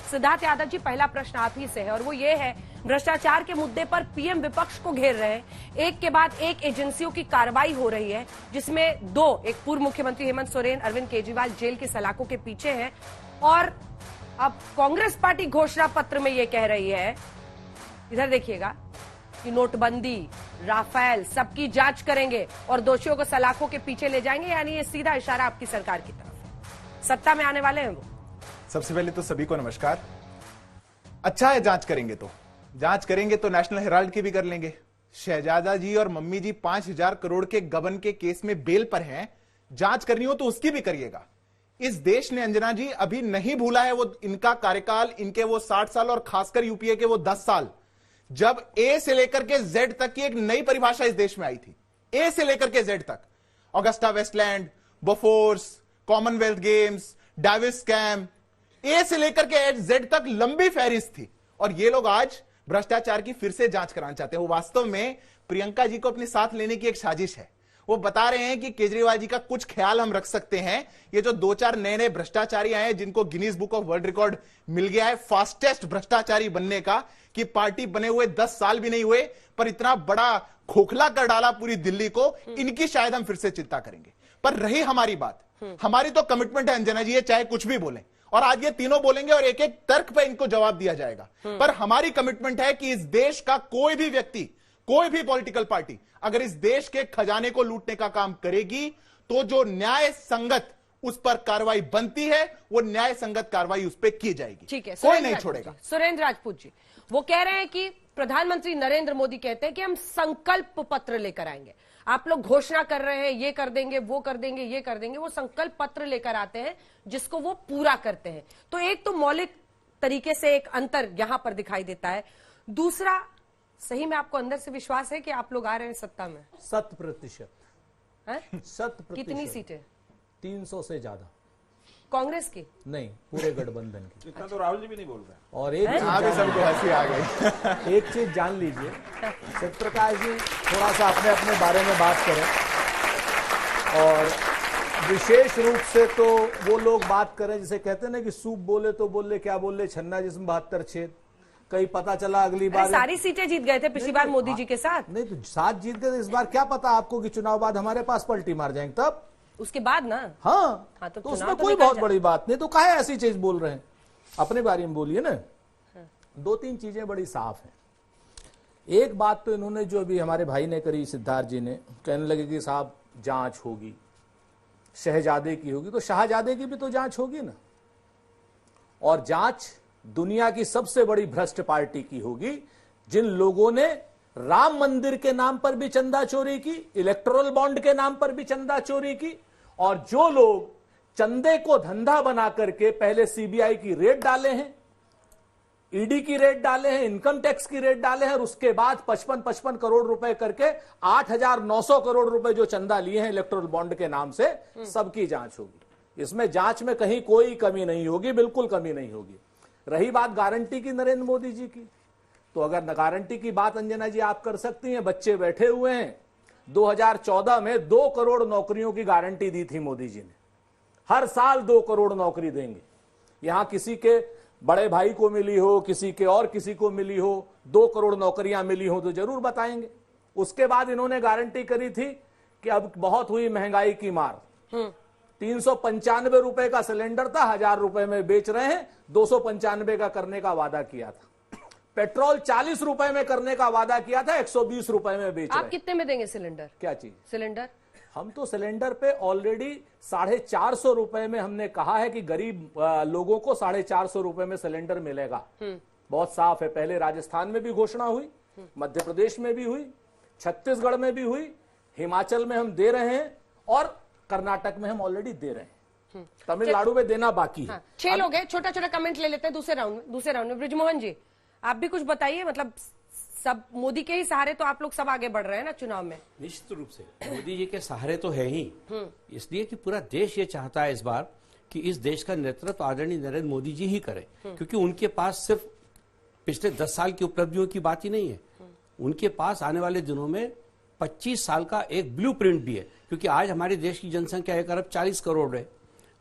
सिद्धार्थ यादव जी, पहला प्रश्न आप ही से है और वो ये है, भ्रष्टाचार के मुद्दे पर पीएम विपक्ष को घेर रहे हैं। एक के बाद एक एजेंसियों की कार्रवाई हो रही है, जिसमें दो, एक पूर्व मुख्यमंत्री हेमंत सोरेन, अरविंद केजरीवाल जेल की सलाखों के पीछे हैं। और अब कांग्रेस पार्टी घोषणा पत्र में ये कह रही है, इधर देखिएगा, कि नोटबंदी, राफेल सबकी जांच करेंगे और दोषियों को सलाखों के पीछे ले जाएंगे। यानी ये सीधा इशारा आपकी सरकार की तरफ। सत्ता में आने वाले हैं वो। सबसे पहले तो सभी को नमस्कार। अच्छा है, जांच करेंगे तो नेशनल हेराल्ड की भी कर लेंगे। शहजादा जी और मम्मी जी 5,000 करोड़ के गबन के केस में बेल पर हैं, जांच करनी हो तो उसकी भी करिएगा। इस देश ने, अंजना जी, अभी नहीं भूला है वो इनका कार्यकाल, इनके वो 60 साल और खासकर यूपीए के वो 10 साल, जब ए से लेकर के जेड तक की एक नई परिभाषा इस देश में आई थी। ए से लेकर के जेड तक, Augusta Westland, Bofors, Commonwealth Games, Davis scam, A से लेकर के जेड तक लंबी फहरिस्त थी। और ये लोग आज भ्रष्टाचार की फिर से जांच कराना चाहते हैं। वो वास्तव में प्रियंका जी को अपने साथ लेने की एक साजिश है। वो बता रहे हैं कि केजरीवाल जी का कुछ ख्याल हम रख सकते हैं। ये जो 2-4 नए भ्रष्टाचारी आए हैं, जिनको Guinness book of world record मिल गया है फास्टेस्ट भ्रष्टाचारी बनने का, कि पार्टी बने हुए 10 साल भी नहीं हुए पर इतना बड़ा खोखला कर डाला पूरी दिल्ली को, इनकी शायद हम फिर से चिंता करेंगे। पर रही हमारी बात, हमारी तो कमिटमेंट है अंजना जी, ये चाहे कुछ भी बोलें, और आज ये तीनों बोलेंगे और एक एक तर्क पे इनको जवाब दिया जाएगा। पर हमारी कमिटमेंट है कि इस देश का कोई भी व्यक्ति, कोई भी पॉलिटिकल पार्टी अगर इस देश के खजाने को लूटने का काम करेगी, तो जो न्याय संगत उस पर कार्रवाई बनती है, वो न्याय संगत कार्रवाई उस पर की जाएगी। ठीक है, कोई नहीं छोड़ेगा। सुरेंद्र राजपूत जी, वो कह रहे हैं कि प्रधानमंत्री नरेंद्र मोदी कहते हैं कि हम संकल्प पत्र लेकर आएंगे। आप लोग घोषणा कर रहे हैं, ये कर देंगे, वो कर देंगे, ये कर देंगे, वो संकल्प पत्र लेकर आते हैं जिसको वो पूरा करते हैं। तो एक तो मौलिक तरीके से एक अंतर यहां पर दिखाई देता है। दूसरा, सही में आपको अंदर से विश्वास है कि आप लोग आ रहे हैं सत्ता में? 100%। 100%। कितनी सीटें? 300 से ज्यादा। कांग्रेस की नहीं, पूरे गठबंधन की। इतना तो राहुल जी भी नहीं बोल रहे। और एक सबको हंसी आ गई। एक चीज जान लीजिए, सत्यप्रकाश जी थोड़ा सा अपने अपने बारे में बात करें, और विशेष रूप से तो वो लोग बात करें जिसे कहते हैं ना कि सूप बोले तो बोले, क्या बोले छन्ना जिसमें 72 छेद। कहीं पता चला अगली बार सारी सीटें जीत गए थे पिछली बार मोदी जी के साथ। नहीं तो 7 जीत गए, इस बार क्या पता आपको कि चुनाव बाद हमारे पास पलटी मार जाएंगे तब, उसके बाद ना। हाँ तो उसमें कोई बहुत बड़ी बात नहीं। तो काहे ऐसी चीज बोल रहे हैं, अपने बारे में बोलिए ना। 2-3 चीजें बड़ी साफ हैं। एक बात तो इन्होंने जो अभी हमारे भाई ने करी, सिद्धार्थ जी ने, कहने लगे कि साहब जांच होगी, शहजादे की होगी, तो शाहजादे की भी तो जांच होगी ना। और जांच दुनिया की सबसे बड़ी भ्रष्ट पार्टी की होगी, जिन लोगों ने राम मंदिर के नाम पर भी चंदा चोरी की, इलेक्टोरल बॉन्ड के नाम पर भी चंदा चोरी की, और जो लोग चंदे को धंधा बना करके पहले सीबीआई की रेड डाले हैं, ईडी की रेड डाले हैं, इनकम टैक्स की रेड डाले हैं, और उसके बाद 55 करोड़ रुपए करके 8,900 करोड़ रुपए जो चंदा लिए हैं इलेक्टोरल बॉन्ड के नाम से, सबकी जांच होगी। इसमें जांच में कहीं कोई कमी नहीं होगी, बिल्कुल कमी नहीं होगी। रही बात गारंटी की नरेंद्र मोदी जी की, तो अगर गारंटी की बात अंजना जी आप कर सकती हैं, बच्चे बैठे हुए हैं। 2014 में 2 करोड़ नौकरियों की गारंटी दी थी मोदी जी ने, हर साल 2 करोड़ नौकरी देंगे। यहां किसी के बड़े भाई को मिली हो, किसी के और किसी को मिली हो, 2 करोड़ नौकरियां मिली हो तो जरूर बताएंगे। उसके बाद इन्होंने गारंटी करी थी कि अब बहुत हुई महंगाई की मार, 395 रुपए का सिलेंडर था, 1,000 रुपए में बेच रहे हैं, 295 का करने का वादा किया था। पेट्रोल 40 रुपए में करने का वादा किया था, 120 रुपए में बेच रहे हैं। आप कितने में देंगे सिलेंडर? क्या चीज? सिलेंडर हम तो सिलेंडर पे ऑलरेडी 450 रुपए में हमने कहा है कि गरीब लोगों को 450 रुपए में सिलेंडर मिलेगा। बहुत साफ है। पहले राजस्थान में भी घोषणा हुई, मध्य प्रदेश में भी हुई, छत्तीसगढ़ में भी हुई, हिमाचल में हम दे रहे हैं, और कर्नाटक में हम ऑलरेडी दे रहे हैं। तमिलनाडु में देना बाकी है। 6 लोग हैं, छोटा छोटा कमेंट ले लेते हैं दूसरे राउंड में। ब्रिजमोहन जी, आप भी कुछ बताइए। मतलब सब मोदी के ही सहारे तो आप लोग सब आगे बढ़ रहे हैं ना चुनाव में। निश्चित रूप से मोदी जी के सहारे तो है ही, इसलिए कि पूरा देश ये चाहता है इस बार कि इस देश का नेतृत्व आदरणीय नरेंद्र मोदी जी ही करें, क्योंकि उनके पास सिर्फ पिछले 10 साल की उपलब्धियों की बात ही नहीं है, उनके पास आने वाले दिनों में 25 साल का एक ब्लूप्रिंट भी है। क्योंकि आज हमारे देश की जनसंख्या 1 अरब 40 करोड़ है,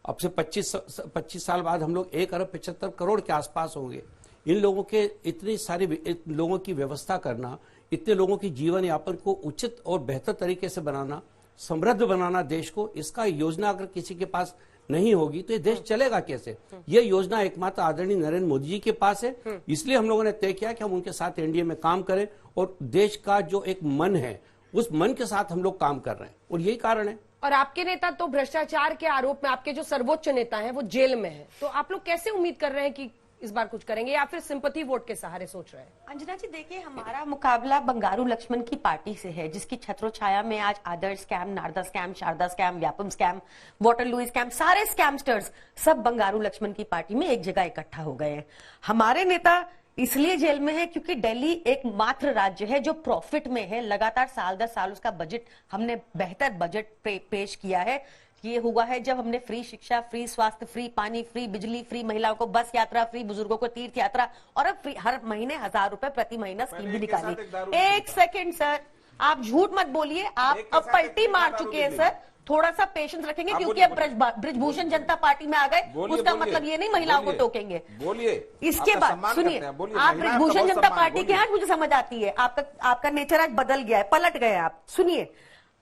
अब से 25 साल बाद हम लोग 1 अरब 75 करोड़ के आसपास होंगे। इन लोगों के इतनी सारी लोगों की व्यवस्था करना, इतने लोगों की जीवन यापन को उचित और बेहतर तरीके से बनाना, समृद्ध बनाना देश को, इसका योजना अगर किसी के पास नहीं होगी तो ये देश चलेगा कैसे? ये योजना एकमात्र आदरणीय नरेंद्र मोदी जी के पास है। इसलिए हम लोगों ने तय किया कि हम उनके साथ एनडीए में काम करें और देश का जो एक मन है उस मन के साथ हम लोग काम कर रहे हैं, और यही कारण है। और आपके नेता तो भ्रष्टाचार के आरोप में, आपके जो सर्वोच्च नेता हैं वो जेल में हैं, तो आप लोग कैसे उम्मीद कर रहे हैं कि इस बार कुछ करेंगे, या फिर सिंपैथी वोट के सहारे सोच रहे हैं? अंजना जी देखिए, हमारा मुकाबला बंगारू लक्ष्मण की पार्टी से है, जिसकी छत्रोछाया में आज Adarsh scam, Narada scam, Sharada scam, Vyapam scam, Waterloo scam, सारे स्कैमस्टर्स सब बंगारू लक्ष्मण की पार्टी में एक जगह इकट्ठा हो गए हैं। हमारे नेता इसलिए जेल में है क्योंकि दिल्ली एकमात्र राज्य है जो प्रॉफिट में है। लगातार साल दर साल उसका बजट, हमने बेहतर बजट पेश किया है। ये हुआ है जब हमने फ्री शिक्षा, फ्री स्वास्थ्य, फ्री पानी, फ्री बिजली, फ्री महिलाओं को बस यात्रा, फ्री बुजुर्गों को तीर्थ यात्रा, और अब हर महीने 1000 रुपए प्रति महीना स्कीम भी निकाली। एक सेकंड सर, आप झूठ मत बोलिए, आप अब पलटी मार चुके हैं सर। थोड़ा सा पेशेंस रखेंगे क्योंकि अब ब्रिजभूषण जनता पार्टी में आ गए, उसका मतलब ये नहीं महिलाओं को टोकेंगे। बोलिए, इसके बाद सुनिए, आप ब्रिजभूषण जनता पार्टी के हैं, मुझे समझ आती है, आपका नेचर आज बदल गया है, पलट गए आप। सुनिए,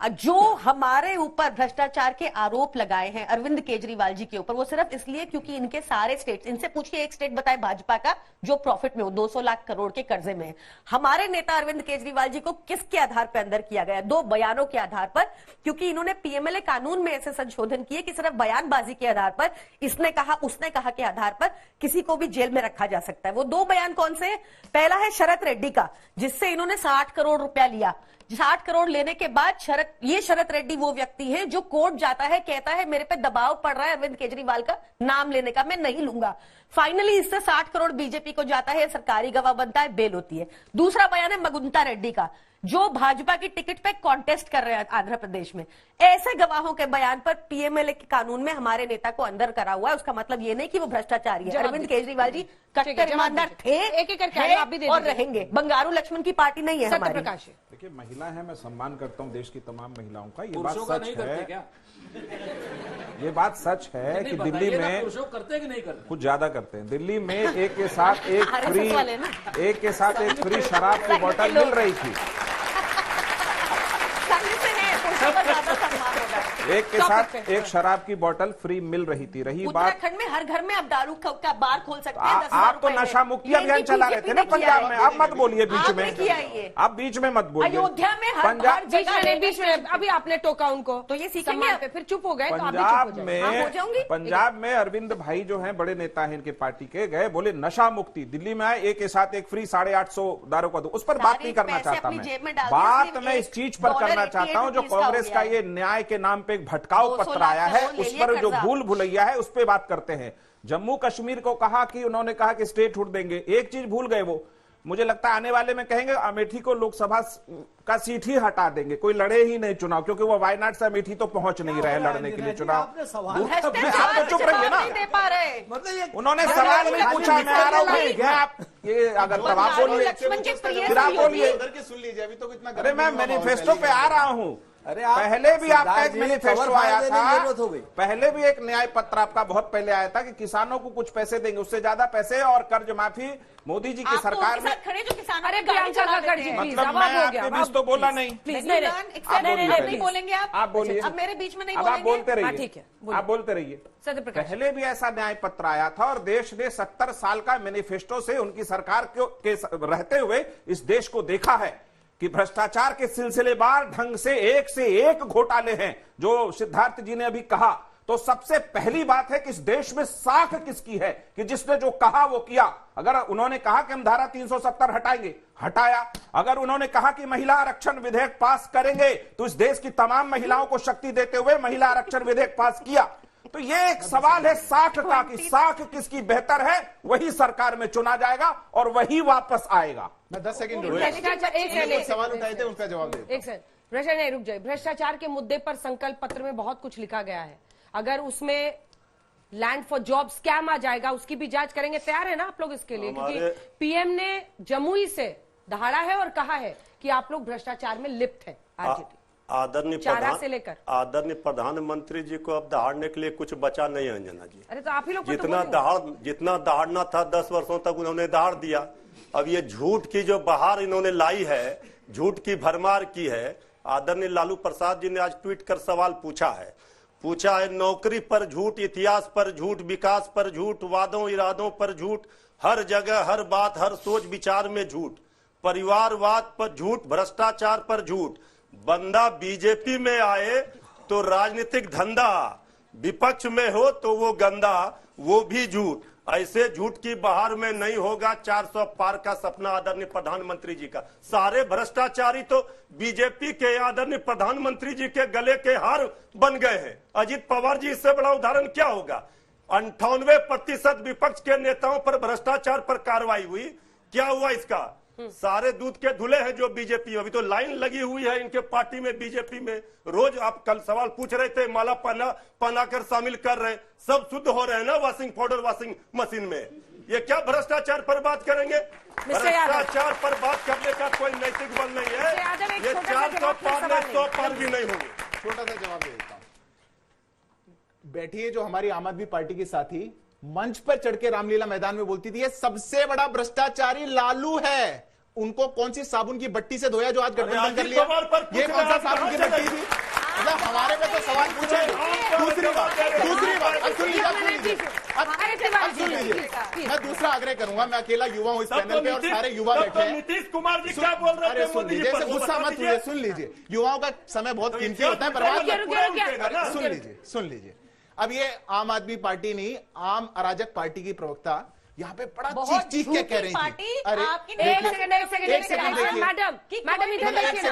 जो हमारे ऊपर भ्रष्टाचार के आरोप लगाए हैं अरविंद केजरीवाल जी के ऊपर, वो सिर्फ इसलिए क्योंकि इनके सारे स्टेट, इनसे पूछिए एक स्टेट बताए भाजपा का जो प्रॉफिट में हो, 200 लाख करोड़ के कर्जे में है। हमारे नेता अरविंद केजरीवाल जी को किसके आधार पर अंदर किया गया? 2 बयानों के आधार पर, क्योंकि इन्होंने पीएमएलए कानून में ऐसे संशोधन किए कि सिर्फ बयानबाजी के आधार पर, इसने कहा उसने कहा के आधार पर किसी को भी जेल में रखा जा सकता है। वो 2 बयान कौन से हैं? पहला है शरत रेड्डी का, जिससे इन्होंने 60 करोड़ रुपया लिया। 60 करोड़ लेने के बाद शरत रेड्डी वो व्यक्ति है जो कोर्ट जाता है, कहता है मेरे पे दबाव पड़ रहा है अरविंद केजरीवाल का नाम लेने का, मैं नहीं लूंगा। फाइनली इससे 60 करोड़ बीजेपी को जाता है, सरकारी गवाह बनता है, बेल होती है। दूसरा बयान है मगुंता रेड्डी का, जो भाजपा की टिकट पे कॉन्टेस्ट कर रहे हैं आंध्र प्रदेश में। ऐसे गवाहों के बयान पर पीएमएलए के कानून में हमारे नेता को अंदर करा हुआ है। उसका मतलब ये नहीं कि वो भ्रष्टाचारी है। अरविंद केजरीवाल जी कट्टर ईमानदार थे, एक करके और रहेंगे। बंगारू लक्ष्मण की पार्टी नहीं है हमारी। प्रकाश, देखिए, महिला है, मैं सम्मान करता हूं देश की तमाम महिलाओं का, ये बात सच है। ये बात सच है कि दिल्ली में करते कि नहीं करते, कुछ ज्यादा करते हैं। दिल्ली में एक के साथ एक फ्री शराब की बोतल मिल रही थी, एक के साथ एक शराब की बोतल फ्री मिल रही थी। रही बात, उत्तराखंड में हर घर में आप दारू का बार खोल सकते हैं। आप तो नशा मुक्ति अभियान चला रहे थे ना पंजाब में, आप मत बोलिए बीच में, आप बीच में मत बोलिए। अयोध्या में पंजाब बीच में अभी आपने टोका उनको, तो ये सीखेंगे, फिर चुप हो गए तो आप भी चुप हो जाएंगे। पंजाब में अरविंद भाई जो हैं, बड़े नेता हैं इनके पार्टी के, गए बोले नशा मुक्ति, दिल्ली में आए, एक के साथ एक फ्री 850 दारू का दो। उस पर बात नहीं करना चाहता मैं, बात मैं इस चीज पर करना चाहता हूं जो कांग्रेस का ये न्याय के नाम पे एक भटकाव पत्र आया है, उस पर जो भूल भुलैया है उस पर बात करते हैं। जम्मू कश्मीर को कहा कि उन्होंने कहा कि स्टेटहुड देंगे, एक चीज भूल गए वो, मुझे लगता है आने वाले में कहेंगे अमेठी को लोकसभा का सीट ही हटा देंगे, कोई लड़े ही नहीं चुनाव, क्योंकि वो वायनाड से अमेठी तो पहुंच नहीं रहे लड़ने के लिए चुनाव। आप तो चुप रहिए ना, उन्होंने सवाल नहीं पूछा, मैं आ रहा हूँ, आप ये अगर तब आप बोलिए, फिर आप बोलिए, सुन लीजिए, अभी तो इतना। अरे मैं मैनिफेस्टो पे आ रहा हूँ, पहले भी आपका एक मैनिफेस्टो आया था, पहले भी एक न्याय पत्र आपका बहुत पहले आया था कि किसानों को कुछ पैसे देंगे, उससे ज्यादा पैसे और कर्ज माफी मोदी जी की सरकार में। अरे प्रियंका काकड़ जी, मतलब मैं आपके बीच तो बोला नहीं, नहीं बोलेंगे आप बोलिए, अब मेरे बीच में नहीं अब आप बोलते रहिए, ठीक है, आप बोलते रहिए। पहले भी ऐसा न्याय पत्र आया था और देश ने 70 साल का मैनिफेस्टो से उनकी सरकार के रहते हुए इस देश को देखा है कि भ्रष्टाचार के सिलसिलेवार ढंग से एक घोटाले हैं, जो सिद्धार्थ जी ने अभी कहा। तो सबसे पहली बात है कि इस देश में साख किसकी है कि जिसने जो कहा वो किया। अगर उन्होंने कहा कि हम धारा 370 हटाएंगे, हटाया। अगर उन्होंने कहा कि महिला आरक्षण विधेयक पास करेंगे, तो इस देश की तमाम महिलाओं को शक्ति देते हुए महिला आरक्षण विधेयक पास किया। तो ये एक सवाल है साख का कि साख किसकी बेहतर है, वही सरकार में चुना जाएगा और वही वापस आएगा। मैं 10 सेकंड सवाल उठाए थे, उसका जवाब दे। एक सेकंड, भ्रष्टाचार नहीं, रुक जाए। भ्रष्टाचार के मुद्दे पर संकल्प पत्र में बहुत कुछ लिखा गया है, अगर उसमें लैंड फॉर जॉब स्कैम आ जाएगा उसकी भी जांच करेंगे। तैयार है ना आप लोग इसके लिए? क्योंकि पीएम ने जमुई से दहाड़ा है और कहा है कि आप लोग भ्रष्टाचार में लिप्त हैं। आदरणीय प्रधानमंत्री जी को अब दहाड़ने के लिए कुछ बचा नहीं है अंजना जी। अरे तो आप ही लोग जितना दहाड़ना था 10 वर्षों तक उन्होंने दहाड़ दिया। अब ये झूठ की जो बहार इन्होंने लाई है, झूठ की भरमार की है। आदरणीय लालू प्रसाद जी ने आज ट्वीट कर सवाल पूछा है नौकरी पर झूठ, इतिहास पर झूठ, विकास पर झूठ, वादों इरादों पर झूठ, हर जगह हर बात हर सोच विचार में झूठ, परिवारवाद पर झूठ, भ्रष्टाचार पर झूठ। बंदा बीजेपी में आए तो राजनीतिक धंधा, विपक्ष में हो तो वो गंदा, वो भी झूठ। ऐसे झूठ की बहार में नहीं होगा 400 पार का सपना आदरणीय प्रधानमंत्री जी का। सारे भ्रष्टाचारी तो बीजेपी के आदरणीय प्रधानमंत्री जी के गले के हार बन गए हैं। अजित पवार जी, इससे बड़ा उदाहरण क्या होगा? 98% विपक्ष के नेताओं पर भ्रष्टाचार पर कार्रवाई हुई। क्या हुआ इसका? सारे दूध के धुले हैं जो बीजेपी। अभी तो लाइन लगी हुई है इनके पार्टी में, बीजेपी में। रोज आप कल सवाल पूछ रहे थे, माला पहना कर शामिल कर रहे, सब शुद्ध हो रहे हैं ना वॉशिंग पाउडर वॉशिंग मशीन में। ये क्या भ्रष्टाचार पर बात करेंगे? भ्रष्टाचार पर बात करने का कोई नैतिक बल नहीं है। ये 400 पार में 100 पार भी नहीं होंगे। छोटा सा जवाब दे देता हूं। बैठिए जो हमारी आम आदमी पार्टी की साथी मंच पर चढ़ के रामलीला मैदान में बोलती थी ये सबसे बड़ा भ्रष्टाचारी लालू है, उनको कौन सी साबुन की बट्टी से धोया जो आज गठबंधन कर लिया? ये कौन सा साबुन की बट्टी थी? मतलब हमारे में तो सवाल पूछे। दूसरी बात अब सुन लीजिए, मैं दूसरा आग्रह करूंगा। मैं अकेला युवा हूं इस पैनल पे और सारे युवा बैठे हैं। नीतीश कुमार जी क्या बोल रहे थे? सुन लीजिए, गुस्सा मत हुए, सुन लीजिए। युवाओं का समय बहुत कीमती होता है, बर्बाद। सुन लीजिए। अब ये आम आदमी पार्टी नहीं, आम अराजक पार्टी की प्रवक्ता यहाँ पे बड़ा चीख के कह रही थी। अरे एक सेकंड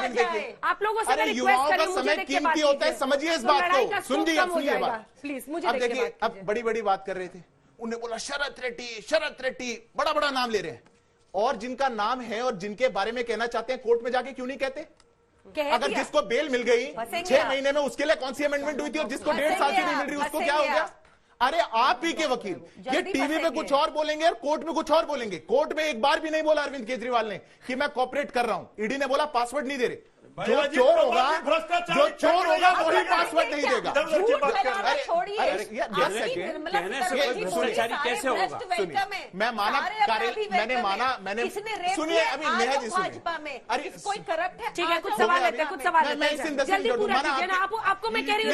देखिए, आप लोगों से युवाओं का समय कीमती होता है, समझिए इस बात को। सुनिए बात प्लीज। मुझे अब देखिए, अब बड़ी बड़ी बात कर रहे थे। उन्होंने बोला शरद रेड्डी, बड़ा बड़ा नाम ले रहे हैं। और जिनका नाम है और जिनके बारे में कहना चाहते हैं, कोर्ट में जाके क्यों नहीं कहते? अगर जिसको बेल मिल गई 6 महीने में, उसके लिए कौन सी अमेंडमेंट हुई थी? और जिसको 1.5 साल से नहीं मिल रही उसको क्या हो गया? अरे आप ही के वकील ये टीवी पे कुछ और बोलेंगे और कोर्ट में कुछ और बोलेंगे। कोर्ट में एक बार भी नहीं बोला अरविंद केजरीवाल ने कि मैं कोऑपरेट कर रहा हूं। ईडी ने बोला पासवर्ड नहीं दे रहे। जो चोर होगा वही पासवर्ड नहीं देगा। भ्रष्टाचारी कैसे होगा? मैंने सुनिए अभी नेहा जी सुनिए। अरे कोई करप्ट है? ठीक है, कुछ सवाल लेते हैं, कुछ सवाल लेते हैं। जल्दी पूरा कीजिए ना। आपको मैं कह रही हूँ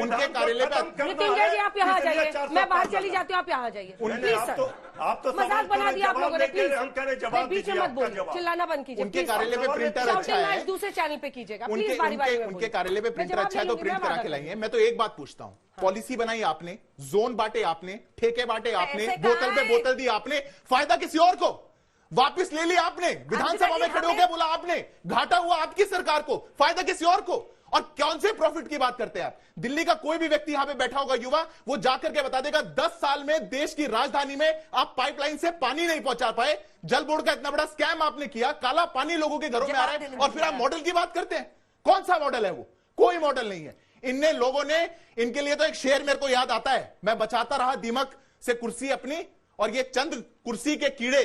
उनके कार्यालय पे। नितिन जी आप यहाँ आ जाइए, मैं बाहर चली जाती हूँ, आप यहाँ आ जाइए प्लीज सर। मजाक बना दिया आप लोगों ने, प्लीज बीच में मत बोलिए, चिल्लाना बंद कीजिए। उनके कार्यालय पे प्रिंटर अच्छा है, दूसरे चैनल पे कीजिएगा प्लीज। बारी उनके कार्यालय पे प्रिंटर अच्छा है तो प्रिंट करा के लाइए। मैं तो एक बात पूछता हूँ, पॉलिसी बनाई आपने, जोन बांटे आपने, ठेके बांटे आपने, बोतल पे बोतल दी आपने, फायदा किसी और को, वापिस ले लिया आपने, विधानसभा में खड़े होकर बोला आपने, घाटा हुआ आपकी सरकार को, फायदा किसी और को। और कौन से प्रॉफिट की बात करते हैं आप? दिल्ली का कोई भी व्यक्ति यहां पे बैठा होगा युवा, वो जाकर के बता देगा 10 साल में देश की राजधानी में आप पाइपलाइन से पानी नहीं पहुंचा पाए। जल बोर्ड का इतना बड़ा स्कैम आपने किया, काला पानी लोगों के घरों में आ रहा है, और फिर आप मॉडल की बात करते हैं। कौन सा मॉडल है वो? कोई मॉडल नहीं है। इनने लोगों ने, इनके लिए तो एक शेर मेरे को याद आता है, मैं बचाता रहा दीमक से कुर्सी अपनी, और ये चंद कुर्सी के कीड़े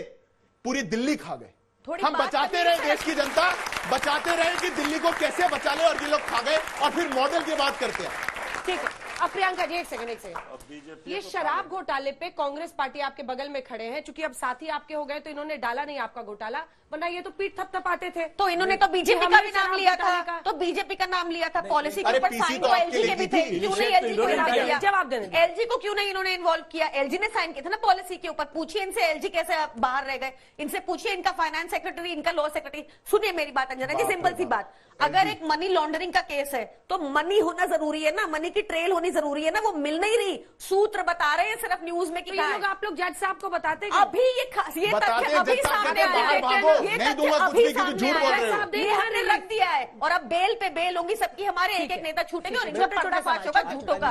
पूरी दिल्ली खा गए। हम बचाते रहे, देश की जनता बचाते रहे कि दिल्ली को कैसे बचा ले, और ये लोग खा गए, और फिर मॉडल की बात करते हैं। ठीक है, अब प्रियंका जी एक सेकंड। ये शराब घोटाले पे कांग्रेस पार्टी आपके बगल में खड़े हैं, चूंकि अब साथी आपके हो गए तो इन्होंने डाला नहीं आपका घोटाला, वरना ये तो पीठ थपथपाते थे। तो इन्होंने तो बीजेपी का भी नाम लिया था, तो बीजेपी का नाम लिया था, पॉलिसी के ऊपर साइन तो एलजी के भी थे, क्यों नहीं एलजी को इन्वॉल्व किया? जवाब देने, एलजी को क्यों नहीं इन्होंने इन्वॉल्व किया? एलजी ने साइन किया था ना पॉलिसी के ऊपर। पूछिए इनसे एलजी कैसे बाहर रह गए, इनसे पूछिए इनका फाइनेंस सेक्रेटरी, इनका लॉ सेक्रेटरी। सुनिए मेरी बात अंजना जी, सिंपल सी बात, अगर एक मनी लॉन्ड्रिंग का केस है तो मनी होना जरूरी है ना, मनी की ट्रेल होनी जरूरी है ना, वो मिल नहीं रही। सूत्र बता रहे हैं सिर्फ न्यूज में कि आप लोग जज साहब को बताते हैं अभी ये तथ्य अभी सामने आया है, ये हमने रख दिया है, और अब बेल पे बेल होंगी सबकी, हमारे एक एक नेता छूटेंगे और इनका पर्दाफाश होगा झूठों का।